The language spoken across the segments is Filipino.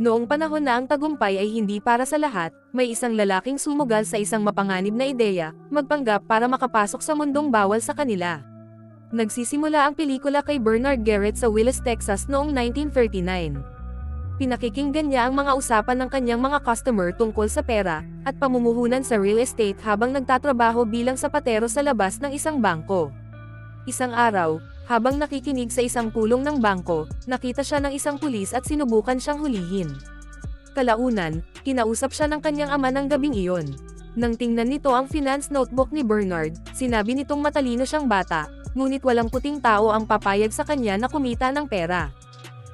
Noong panahon na ang tagumpay ay hindi para sa lahat, may isang lalaking sumugal sa isang mapanganib na ideya, magpanggap para makapasok sa mundong bawal sa kanila. Nagsisimula ang pelikula kay Bernard Garrett sa Willis, Texas noong 1939. Pinakikinggan niya ang mga usapan ng kanyang mga customer tungkol sa pera, at pamumuhunan sa real estate habang nagtatrabaho bilang sapatero sa labas ng isang bangko. Isang araw, habang nakikinig sa isang pulong ng bangko, nakita siya ng isang pulis at sinubukan siyang hulihin. Kalaunan, kinausap siya ng kanyang ama ng gabing iyon. Nang tingnan nito ang finance notebook ni Bernard, sinabi nitong matalino siyang bata, ngunit walang puting tao ang papayag sa kanya na kumita ng pera.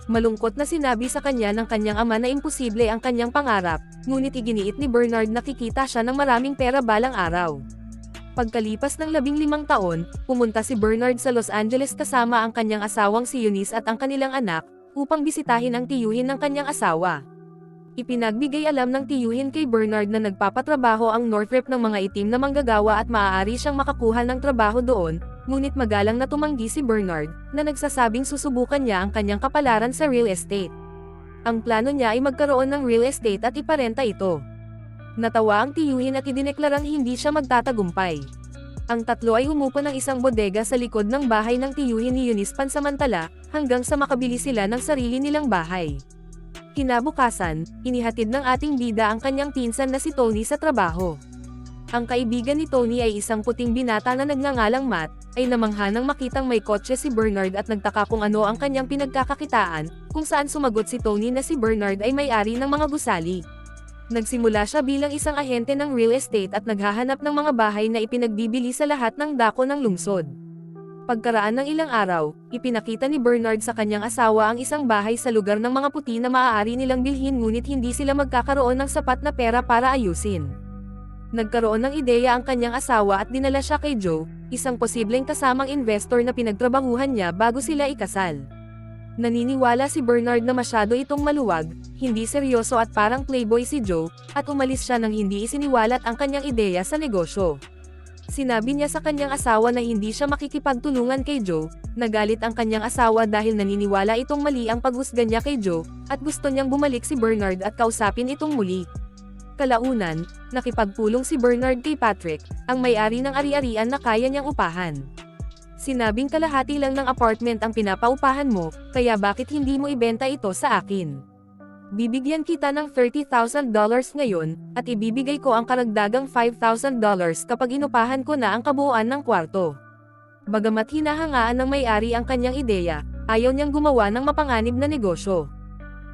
Malungkot na sinabi sa kanya ng kanyang ama na imposible ang kanyang pangarap, ngunit iginiit ni Bernard na kikita siya ng maraming pera balang araw. Pagkalipas ng 15 taon, pumunta si Bernard sa Los Angeles kasama ang kanyang asawang si Eunice at ang kanilang anak, upang bisitahin ang tiyuhin ng kanyang asawa. Ipinagbigay alam ng tiyuhin kay Bernard na nagpapatrabaho ang Northrop ng mga itim na manggagawa at maaari siyang makakuha ng trabaho doon, ngunit magalang na tumanggi si Bernard, na nagsasabing susubukan niya ang kanyang kapalaran sa real estate. Ang plano niya ay magkaroon ng real estate at iparenta ito. Natawa ang tiyuhin at idineklarang hindi siya magtatagumpay. Ang tatlo ay humupo ng isang bodega sa likod ng bahay ng tiyuhin ni Eunice pansamantala, hanggang sa makabili sila ng sarili nilang bahay. Kinabukasan, inihatid ng ating bida ang kanyang pinsan na si Tony sa trabaho. Ang kaibigan ni Tony ay isang puting binata na nagngangalang Matt, ay namangha nang makitang may kotse si Bernard at nagtaka kung ano ang kanyang pinagkakakitaan, kung saan sumagot si Tony na si Bernard ay may-ari ng mga gusali. Nagsimula siya bilang isang ahente ng real estate at naghahanap ng mga bahay na ipinagbibili sa lahat ng dako ng lungsod. Pagkaraan ng ilang araw, ipinakita ni Bernard sa kanyang asawa ang isang bahay sa lugar ng mga puti na maaari nilang bilhin ngunit hindi sila magkakaroon ng sapat na pera para ayusin. Nagkaroon ng ideya ang kanyang asawa at dinala siya kay Joe, isang posibleng kasamang investor na pinagtrabahuhan niya bago sila ikasal. Naniniwala si Bernard na masyado itong maluwag, hindi seryoso at parang playboy si Joe, at umalis siya nang hindi isiniwalat ang kanyang ideya sa negosyo. Sinabi niya sa kanyang asawa na hindi siya makikipagtulungan kay Joe, nagalit ang kanyang asawa dahil naniniwala itong mali ang paghusga niya kay Joe, at gusto niyang bumalik si Bernard at kausapin itong muli. Kalaunan, nakipagpulong si Bernard kay Patrick, ang may-ari ng ari-arian na kaya niyang upahan. Sinabing kalahati lang ng apartment ang pinapaupahan mo, kaya bakit hindi mo ibenta ito sa akin? Bibigyan kita ng $30,000 ngayon, at ibibigay ko ang karagdagang $5,000 kapag inupahan ko na ang kabuuan ng kwarto. Bagamat hinahangaan ng may-ari ang kanyang ideya, ayaw niyang gumawa ng mapanganib na negosyo.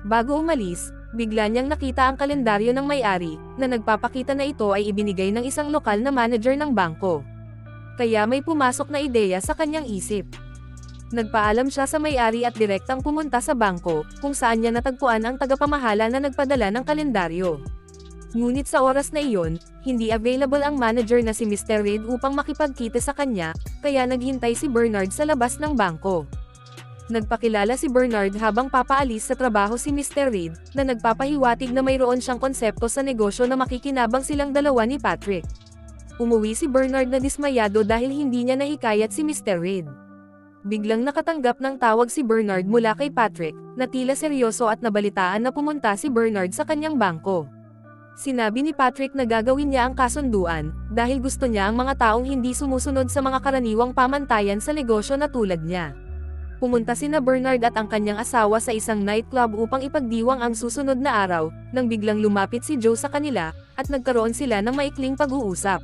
Bago umalis, bigla niyang nakita ang kalendaryo ng may-ari, na nagpapakita na ito ay ibinigay ng isang lokal na manager ng bangko. Kaya may pumasok na ideya sa kanyang isip. Nagpaalam siya sa may-ari at direktang pumunta sa bangko, kung saan niya natagpuan ang tagapamahala na nagpadala ng kalendaryo. Ngunit sa oras na iyon, hindi available ang manager na si Mr. Reid upang makipagkita sa kanya, kaya naghintay si Bernard sa labas ng bangko. Nagpakilala si Bernard habang papaalis sa trabaho si Mr. Reid, na nagpapahiwatig na mayroon siyang konsepto sa negosyo na makikinabang silang dalawa ni Patrick. Umuwi si Bernard na dismayado dahil hindi niya nahikayat si Mr. Reid. Biglang nakatanggap ng tawag si Bernard mula kay Patrick, na tila seryoso at nabalitaan na pumunta si Bernard sa kanyang bangko. Sinabi ni Patrick na gagawin niya ang kasunduan, dahil gusto niya ang mga taong hindi sumusunod sa mga karaniwang pamantayan sa negosyo na tulad niya. Pumunta sina Bernard at ang kanyang asawa sa isang nightclub upang ipagdiwang ang susunod na araw, nang biglang lumapit si Joe sa kanila, at nagkaroon sila ng maikling pag-uusap.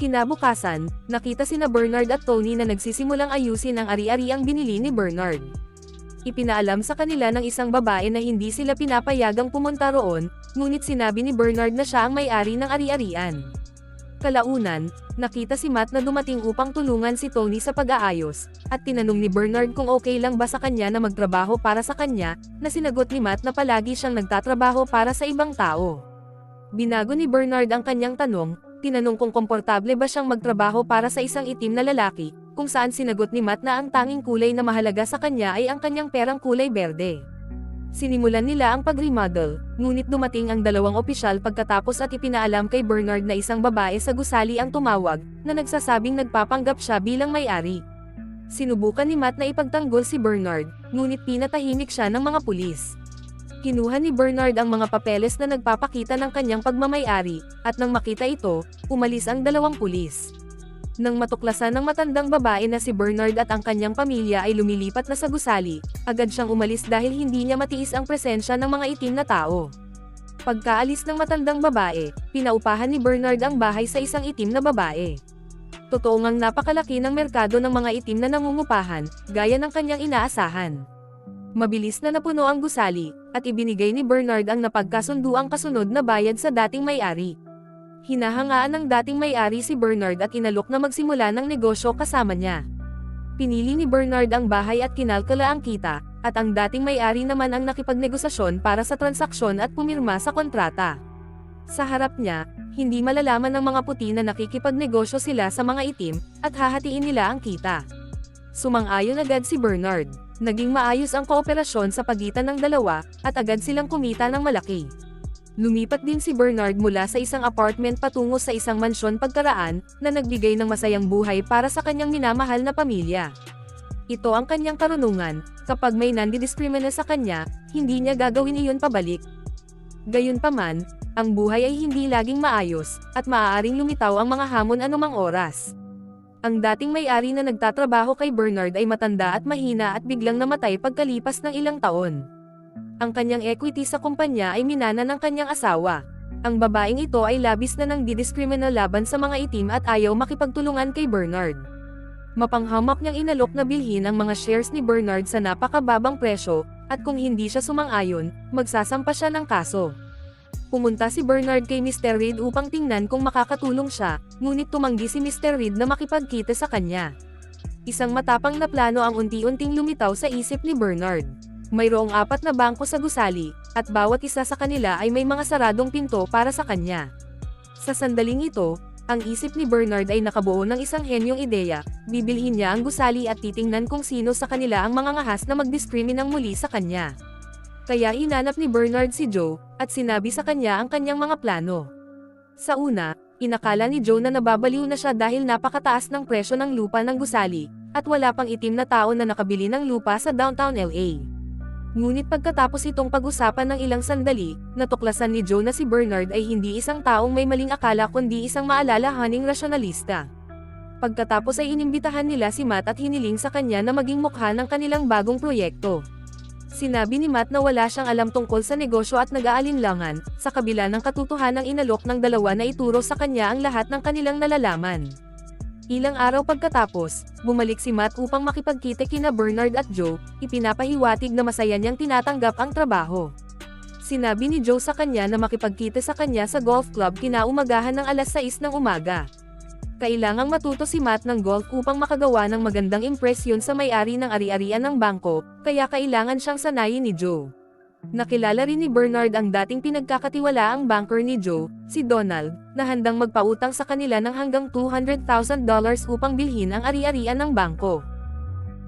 Kinabukasan, nakita sina Bernard at Tony na nagsisimulang ayusin ang ari-ariang binili ni Bernard. Ipinaalam sa kanila ng isang babae na hindi sila pinapayagang pumunta roon, ngunit sinabi ni Bernard na siya ang may-ari ng ari-arian. Kalaunan, nakita si Matt na dumating upang tulungan si Tony sa pag-aayos, at tinanong ni Bernard kung okay lang ba sa kanya na magtrabaho para sa kanya, na sinagot ni Matt na palagi siyang nagtatrabaho para sa ibang tao. Binago ni Bernard ang kanyang tanong, tinanong kung komportable ba siyang magtrabaho para sa isang itim na lalaki, kung saan sinagot ni Matt na ang tanging kulay na mahalaga sa kanya ay ang kanyang perang kulay berde. Sinimulan nila ang pag-remodel, ngunit dumating ang dalawang opisyal pagkatapos at ipinaalam kay Bernard na isang babae sa gusali ang tumawag, na nagsasabing nagpapanggap siya bilang may-ari. Sinubukan ni Matt na ipagtanggol si Bernard, ngunit pinatahimik siya ng mga pulis. Kinuha ni Bernard ang mga papeles na nagpapakita ng kanyang pagmamay-ari, at nang makita ito, umalis ang dalawang pulis. Nang matuklasan ng matandang babae na si Bernard at ang kanyang pamilya ay lumilipat na sa gusali, agad siyang umalis dahil hindi niya matiis ang presensya ng mga itim na tao. Pagkaalis ng matandang babae, pinaupahan ni Bernard ang bahay sa isang itim na babae. Totoo ngang napakalaki ng merkado ng mga itim na nangungupahan, gaya ng kanyang inaasahan. Mabilis na napuno ang gusali, at ibinigay ni Bernard ang napagkasunduang kasunod na bayad sa dating may-ari. Hinahangaan ng dating may-ari si Bernard at inalok na magsimula ng negosyo kasama niya. Pinili ni Bernard ang bahay at kinalkula ang kita, at ang dating may-ari naman ang nakipagnegosasyon para sa transaksyon at pumirma sa kontrata. Sa harap niya, hindi malalaman ng mga puti na nakikipagnegosyo sila sa mga itim, at hahatiin nila ang kita. Sumang-ayon agad si Bernard. Naging maayos ang kooperasyon sa pagitan ng dalawa, at agad silang kumita ng malaki. Lumipat din si Bernard mula sa isang apartment patungo sa isang mansyon pagkaraan, na nagbigay ng masayang buhay para sa kanyang minamahal na pamilya. Ito ang kanyang karunungan, kapag may nandidiskrimina sa kanya, hindi niya gagawin iyon pabalik. Gayunpaman, ang buhay ay hindi laging maayos, at maaaring lumitaw ang mga hamon anumang oras. Ang dating may-ari na nagtatrabaho kay Bernard ay matanda at mahina at biglang namatay pagkalipas ng ilang taon. Ang kanyang equity sa kumpanya ay minana ng kanyang asawa. Ang babaeng ito ay labis na nang didiskrimina laban sa mga itim at ayaw makipagtulungan kay Bernard. Mapanghamak niyang inalok na bilhin ang mga shares ni Bernard sa napakababang presyo, at kung hindi siya sumang-ayon, magsasampa siya ng kaso. Pumunta si Bernard kay Mr. Reed upang tingnan kung makakatulong siya, ngunit tumanggi si Mr. Reed na makipagkita sa kanya. Isang matapang na plano ang unti-unting lumitaw sa isip ni Bernard. Mayroong 4 na bangko sa gusali, at bawat isa sa kanila ay may mga saradong pinto para sa kanya. Sa sandaling ito, ang isip ni Bernard ay nakabuo ng isang henyong ideya, bibilhin niya ang gusali at titingnan kung sino sa kanila ang mga ngahas na magdiskriminang muli sa kanya. Kaya hinanap ni Bernard si Joe, at sinabi sa kanya ang kanyang mga plano. Sa una, inakala ni Joe na nababaliw na siya dahil napakataas ng presyo ng lupa ng gusali, at wala pang itim na tao na nakabili ng lupa sa downtown LA. Ngunit pagkatapos itong pag-usapan ng ilang sandali, natuklasan ni Joe na si Bernard ay hindi isang taong may maling akala kundi isang maalalahaning rasyonalista. Pagkatapos ay inimbitahan nila si Matt at hiniling sa kanya na maging mukha ng kanilang bagong proyekto. Sinabi ni Matt na wala siyang alam tungkol sa negosyo at nag-aalinlangan, sa kabila ng katotohanang inalok ng dalawa na ituro sa kanya ang lahat ng kanilang nalalaman. Ilang araw pagkatapos, bumalik si Matt upang makipagkita kina Bernard at Joe, ipinapahiwatig na masaya niyang tinatanggap ang trabaho. Sinabi ni Joe sa kanya na makipagkita sa kanya sa golf club kinaumagahan ng alas 6 ng umaga. Kailangang matuto si Matt ng golf upang makagawa ng magandang impresyon sa may-ari ng ari-arian ng bangko, kaya kailangan siyang sanayin ni Joe. Nakilala rin ni Bernard ang dating pinagkakatiwalaang banker ni Joe, si Donald, na handang magpautang sa kanila ng hanggang $200,000 upang bilhin ang ari-arian ng bangko.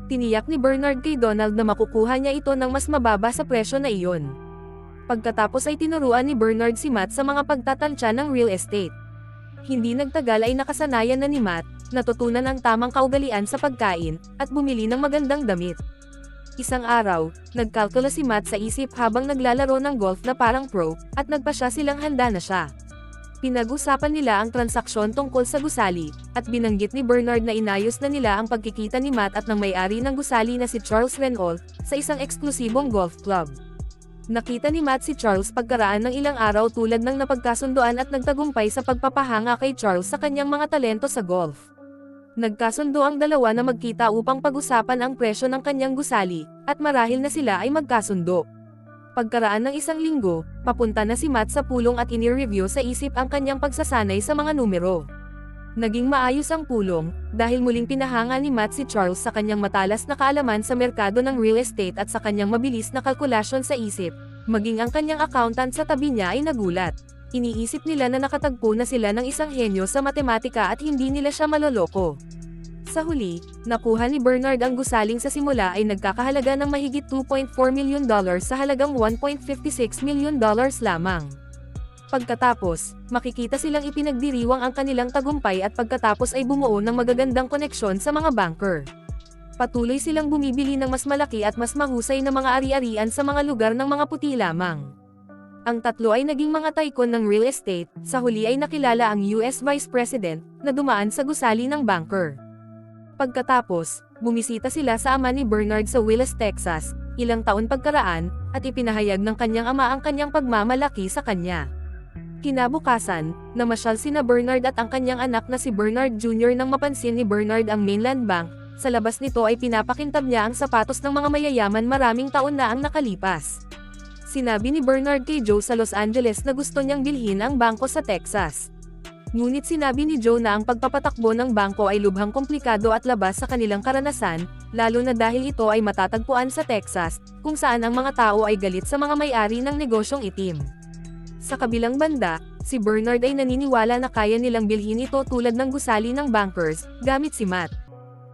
Tiniyak ni Bernard kay Donald na makukuha niya ito ng mas mababa sa presyo na iyon. Pagkatapos ay tinuruan ni Bernard si Matt sa mga pagtatansya ng real estate. Hindi nagtagal ay nakasanayan na ni Matt, natutunan ang tamang kaugalian sa pagkain, at bumili ng magandang damit. Isang araw, nagkalkula si Matt sa isip habang naglalaro ng golf na parang pro, at nagpasya silang handa na siya. Pinag-usapan nila ang transaksyon tungkol sa gusali, at binanggit ni Bernard na inayos na nila ang pagkikita ni Matt at ng may-ari ng gusali na si Charles Renault, sa isang eksklusibong golf club. Nakita ni Matt si Charles pagkaraan ng ilang araw tulad ng napagkasunduan at nagtagumpay sa pagpapahanga kay Charles sa kanyang mga talento sa golf. Nagkasundo ang dalawa na magkita upang pag-usapan ang presyo ng kanyang gusali, at marahil na sila ay magkasundo. Pagkaraan ng isang linggo, papunta na si Matt sa pulong at ini-review sa isip ang kanyang pagsasanay sa mga numero. Naging maayos ang pulong, dahil muling pinahanga ni Matt si Charles sa kanyang matalas na kaalaman sa merkado ng real estate at sa kanyang mabilis na kalkulasyon sa isip, maging ang kanyang accountant sa tabi niya ay nagulat. Iniisip nila na nakatagpo na sila ng isang henyo sa matematika at hindi nila siya maloloko. Sa huli, nakuha ni Bernard ang gusaling sa simula ay nagkakahalaga ng mahigit $2.4 million sa halagang $1.56 million lamang. Pagkatapos, makikita silang ipinagdiriwang ang kanilang tagumpay at pagkatapos ay bumuo ng magagandang koneksyon sa mga banker. Patuloy silang bumibili ng mas malaki at mas mahusay na mga ari-arian sa mga lugar ng mga puti lamang. Ang tatlo ay naging mga tycoon ng real estate, sa huli ay nakilala ang US Vice President, na dumaan sa gusali ng banker. Pagkatapos, bumisita sila sa ama ni Bernard sa Willis, Texas, ilang taon pagkaraan, at ipinahayag ng kanyang ama ang kanyang pagmamalaki sa kanya. Kinabukasan, namasyal sina Bernard at ang kanyang anak na si Bernard Jr. nang mapansin ni Bernard ang Mainland Bank, sa labas nito ay pinapakintab niya ang sapatos ng mga mayayaman maraming taon na ang nakalipas. Sinabi ni Bernard kay Joe sa Los Angeles na gusto niyang bilhin ang bangko sa Texas. Ngunit sinabi ni Joe na ang pagpapatakbo ng bangko ay lubhang komplikado at labas sa kanilang karanasan, lalo na dahil ito ay matatagpuan sa Texas, kung saan ang mga tao ay galit sa mga may-ari ng negosyong itim. Sa kabilang banda, si Bernard ay naniniwala na kaya nilang bilhin ito tulad ng gusali ng bankers, gamit si Matt.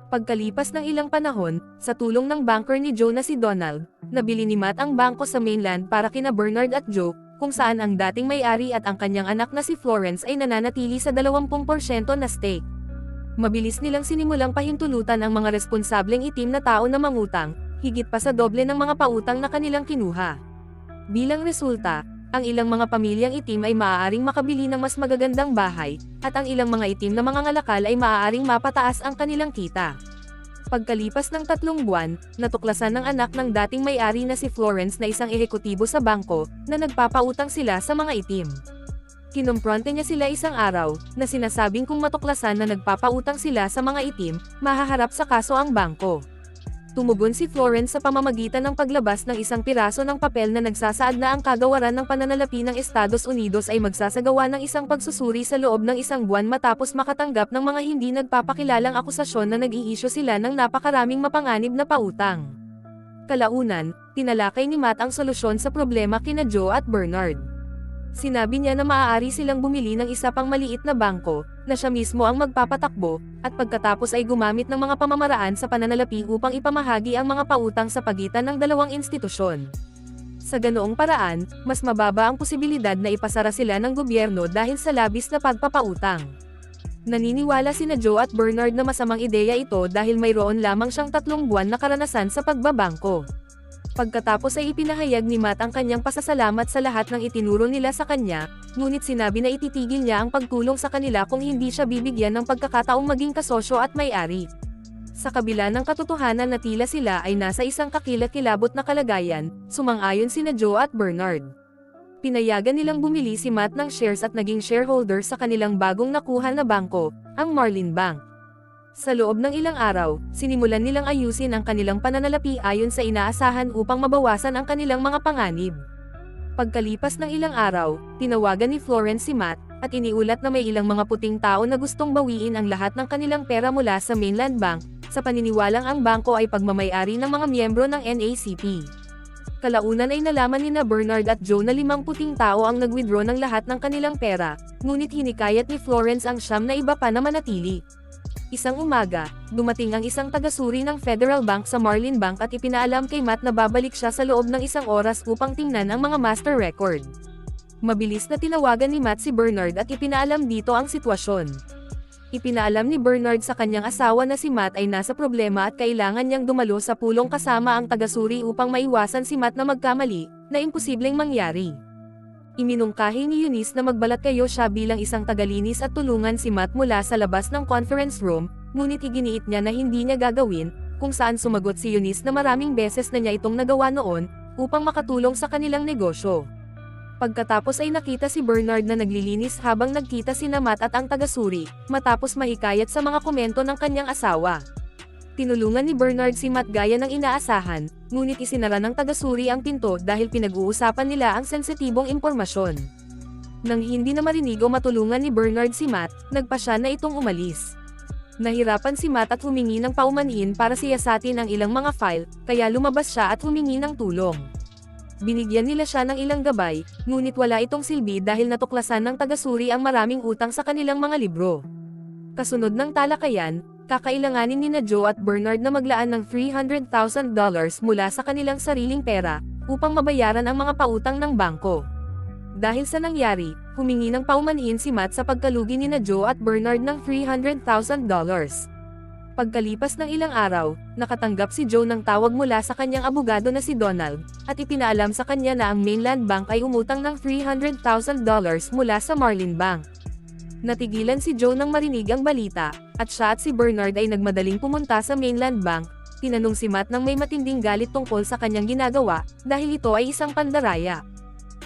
Pagkalipas ng ilang panahon, sa tulong ng banker ni Joe na si Donald, nabili ni Matt ang bangko sa mainland para kina Bernard at Joe, kung saan ang dating may-ari at ang kanyang anak na si Florence ay nananatili sa 20% na stake. Mabilis nilang sinimulang pahintulutan ang mga responsableng itim na tao na mangutang, higit pa sa doble ng mga pautang na kanilang kinuha. Bilang resulta, ang ilang mga pamilyang itim ay maaaring makabili ng mas magagandang bahay, at ang ilang mga itim na mga ngalakal ay maaaring mapataas ang kanilang kita. Pagkalipas ng 3 buwan, natuklasan ng anak ng dating may-ari na si Florence na isang ehekutibo sa bangko, na nagpapautang sila sa mga itim. Kinumpronte niya sila isang araw, na sinasabing kung matuklasan na nagpapautang sila sa mga itim, mahaharap sa kaso ang bangko. Tumugon si Florence sa pamamagitan ng paglabas ng isang piraso ng papel na nagsasaad na ang kagawaran ng pananalapi ng Estados Unidos ay magsasagawa ng isang pagsusuri sa loob ng 1 buwan matapos makatanggap ng mga hindi nagpapakilalang akusasyon na nag-i-issue sila ng napakaraming mapanganib na pautang. Kalaunan, tinalakay ni Matt ang solusyon sa problema kina Joe at Bernard. Sinabi niya na maaari silang bumili ng isa pang maliit na bangko, na siya mismo ang magpapatakbo, at pagkatapos ay gumamit ng mga pamamaraan sa pananalapi upang ipamahagi ang mga pautang sa pagitan ng dalawang institusyon. Sa ganoong paraan, mas mababa ang posibilidad na ipasara sila ng gobyerno dahil sa labis na pagpapautang. Naniniwala sina Joe at Bernard na masamang ideya ito dahil mayroon lamang siyang 3 buwan na karanasan sa pagbabangko. Pagkatapos ay ipinahayag ni Matt ang kanyang pasasalamat sa lahat ng itinuro nila sa kanya, ngunit sinabi na ititigil niya ang pagtulong sa kanila kung hindi siya bibigyan ng pagkakataong maging kasosyo at may-ari. Sa kabila ng katotohanan na tila sila ay nasa isang kakilakilabot na kalagayan, sumang-ayon sina Joe at Bernard. Pinayagan nilang bumili si Matt ng shares at naging shareholder sa kanilang bagong nakuha na bangko, ang Marlin Bank. Sa loob ng ilang araw, sinimulan nilang ayusin ang kanilang pananalapi ayon sa inaasahan upang mabawasan ang kanilang mga panganib. Pagkalipas ng ilang araw, tinawagan ni Florence si Matt, at iniulat na may ilang mga puting tao na gustong bawiin ang lahat ng kanilang pera mula sa Mainland Bank, sa paniniwalang ang bangko ay pagmamay-ari ng mga miyembro ng NACP. Kalaunan ay nalaman ni Bernard at Joe na 5 puting tao ang nag-withdraw ng lahat ng kanilang pera, ngunit hinikayat ni Florence ang 9 na iba pa na manatili. Isang umaga, dumating ang isang tagasuri ng Federal Bank sa Marlin Bank at ipinaalam kay Matt na babalik siya sa loob ng 1 oras upang tingnan ang mga master record. Mabilis na tinawagan ni Matt si Bernard at ipinaalam dito ang sitwasyon. Ipinaalam ni Bernard sa kanyang asawa na si Matt ay nasa problema at kailangan niyang dumalo sa pulong kasama ang tagasuri upang maiwasan si Matt na magkamali, na imposibleng mangyari. Iminungkahi ni Eunice na magbalat kayo siya bilang isang tagalinis at tulungan si Matt mula sa labas ng conference room, ngunit iginiit niya na hindi niya gagawin, kung saan sumagot si Eunice na maraming beses na niya itong nagawa noon, upang makatulong sa kanilang negosyo. Pagkatapos ay nakita si Bernard na naglilinis habang nagkita sina Matt at ang tagasuri, matapos mahikayat sa mga komento ng kanyang asawa. Tinulungan ni Bernard si Matt gaya ng inaasahan, ngunit isinara ng tagasuri ang pinto dahil pinag-uusapan nila ang sensitibong impormasyon. Nang hindi na marinig o matulungan ni Bernard si Matt, nagpa siya na itong umalis. Nahirapan si Matt at humingi ng paumanhin para siyasatin ang ilang mga file, kaya lumabas siya at humingi ng tulong. Binigyan nila siya ng ilang gabay, ngunit wala itong silbi dahil natuklasan ng tagasuri ang maraming utang sa kanilang mga libro. Kasunod ng talakayan, kakailanganin ni Joe at Bernard na maglaan ng $300,000 mula sa kanilang sariling pera, upang mabayaran ang mga pautang ng bangko. Dahil sa nangyari, humingi ng paumanhin si Matt sa pagkalugi ni Joe at Bernard ng $300,000. Pagkalipas ng ilang araw, nakatanggap si Joe ng tawag mula sa kanyang abogado na si Donald, at ipinaalam sa kanya na ang Mainland Bank ay umutang ng $300,000 mula sa Marlin Bank. Natigilan si Joe nang marinig ang balita, at siya at si Bernard ay nagmadaling pumunta sa Mainland Bank. Tinanong si Matt nang may matinding galit tungkol sa kanyang ginagawa, dahil ito ay isang pandaraya.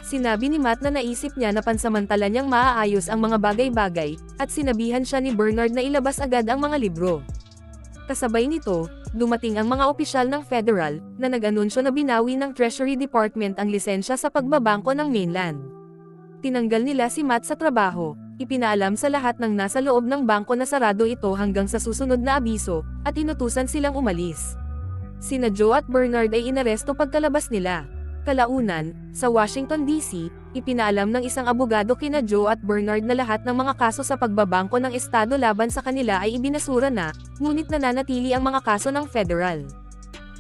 Sinabi ni Matt na naisip niya na pansamantala niyang maaayos ang mga bagay-bagay, at sinabihan siya ni Bernard na ilabas agad ang mga libro. Kasabay nito, dumating ang mga opisyal ng federal, na nag-anunsyo na binawi ng Treasury Department ang lisensya sa pagbabangko ng mainland. Tinanggal nila si Matt sa trabaho, ipinaalam sa lahat ng nasa loob ng bangko na sarado ito hanggang sa susunod na abiso, at inutusan silang umalis. Sina Joe at Bernard ay inaresto pagkalabas nila. Kalaunan, sa Washington DC, ipinaalam ng isang abogado kina Joe at Bernard na lahat ng mga kaso sa pagbabangko ng estado laban sa kanila ay ibinasura na, ngunit nananatili ang mga kaso ng federal.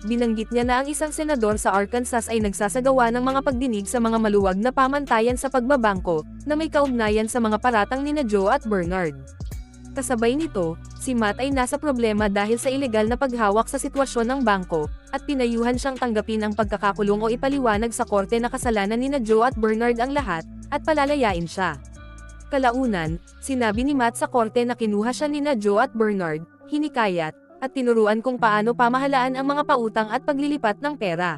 Binanggit niya na ang isang senador sa Arkansas ay nagsasagawa ng mga pagdinig sa mga maluwag na pamantayan sa pagbabangko, na may kaugnayan sa mga paratang nina Joe at Bernard. Kasabay nito, si Matt ay nasa problema dahil sa ilegal na paghawak sa sitwasyon ng bangko, at pinayuhan siyang tanggapin ang pagkakakulong o ipaliwanag sa korte na kasalanan nina Joe at Bernard ang lahat, at palalayain siya. Kalaunan, sinabi ni Matt sa korte na kinuha siya nina Joe at Bernard, hinikayat, at tinuruan kung paano pamahalaan ang mga pautang at paglilipat ng pera.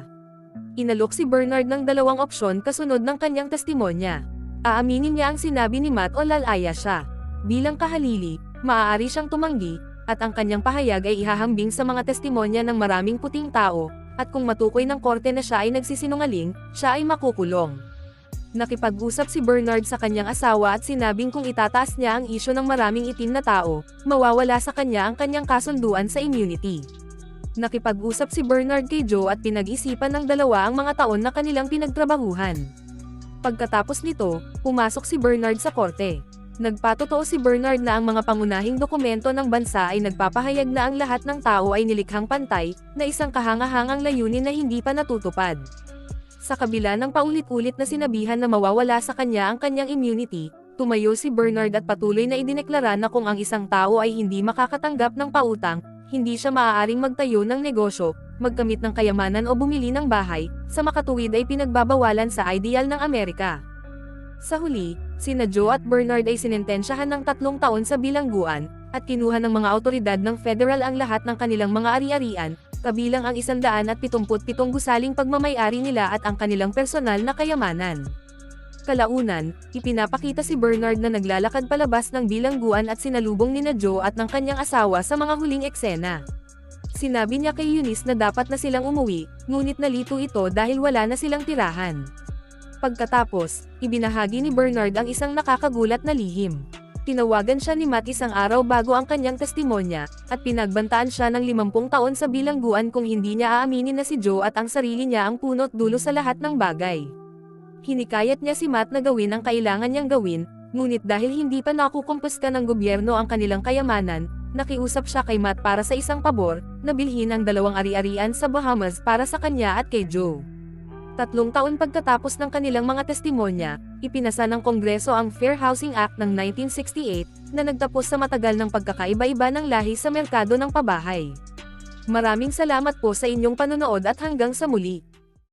Inalok si Bernard ng dalawang opsyon kasunod ng kanyang testimonya. Aaminin niya ang sinabi ni Matt o lalaya siya. Bilang kahalili, maaari siyang tumanggi, at ang kanyang pahayag ay ihahambing sa mga testimonya ng maraming puting tao, at kung matukoy ng korte na siya ay nagsisinungaling, siya ay makukulong. Nakipag-usap si Bernard sa kanyang asawa at sinabing kung itataas niya ang isyu ng maraming itim na tao, mawawala sa kanya ang kanyang kasunduan sa immunity. Nakipag-usap si Bernard kay Joe at pinag-isipan ng dalawa ang mga taon na kanilang pinagtrabahuhan. Pagkatapos nito, pumasok si Bernard sa korte. Nagpatotoo si Bernard na ang mga pangunahing dokumento ng bansa ay nagpapahayag na ang lahat ng tao ay nilikhang pantay, na isang kahangahangang layunin na hindi pa natutupad. Sa kabila ng paulit-ulit na sinabihan na mawawala sa kanya ang kanyang immunity, tumayo si Bernard at patuloy na idineklara na kung ang isang tao ay hindi makakatanggap ng pautang, hindi siya maaaring magtayo ng negosyo, magkamit ng kayamanan o bumili ng bahay, sa makatuwid ay pinagbabawalan sa ideal ng Amerika. Sa huli, sina Joe at Bernard ay sinentensyahan ng 3 taon sa bilangguan, at kinuha ng mga awtoridad ng federal ang lahat ng kanilang mga ari-arian, kabilang ang 177 gusaling pagmamay-ari nila at ang kanilang personal na kayamanan. Kalaunan, ipinapakita si Bernard na naglalakad palabas ng bilangguan at sinalubong nina Joe at ng kanyang asawa sa mga huling eksena. Sinabi niya kay Eunice na dapat na silang umuwi, ngunit nalito ito dahil wala na silang tirahan. Pagkatapos, ibinahagi ni Bernard ang isang nakakagulat na lihim. Tinawagan siya ni Matt isang araw bago ang kanyang testimonya, at pinagbantaan siya ng 50 taon sa bilangguan kung hindi niya aaminin na si Joe at ang sarili niya ang punot dulo sa lahat ng bagay. Hinikayat niya si Matt na gawin ang kailangan niyang gawin, ngunit dahil hindi pa nakukumpuska ng gobyerno ang kanilang kayamanan, nakiusap siya kay Matt para sa isang pabor, na bilhin ang 2 ari-arian sa Bahamas para sa kanya at kay Joe. 3 taon pagkatapos ng kanilang mga testimonya, ipinasa ng Kongreso ang Fair Housing Act ng 1968, na nagtapos sa matagal ng pagkakaiba-iba ng lahi sa merkado ng pabahay. Maraming salamat po sa inyong panonood at hanggang sa muli.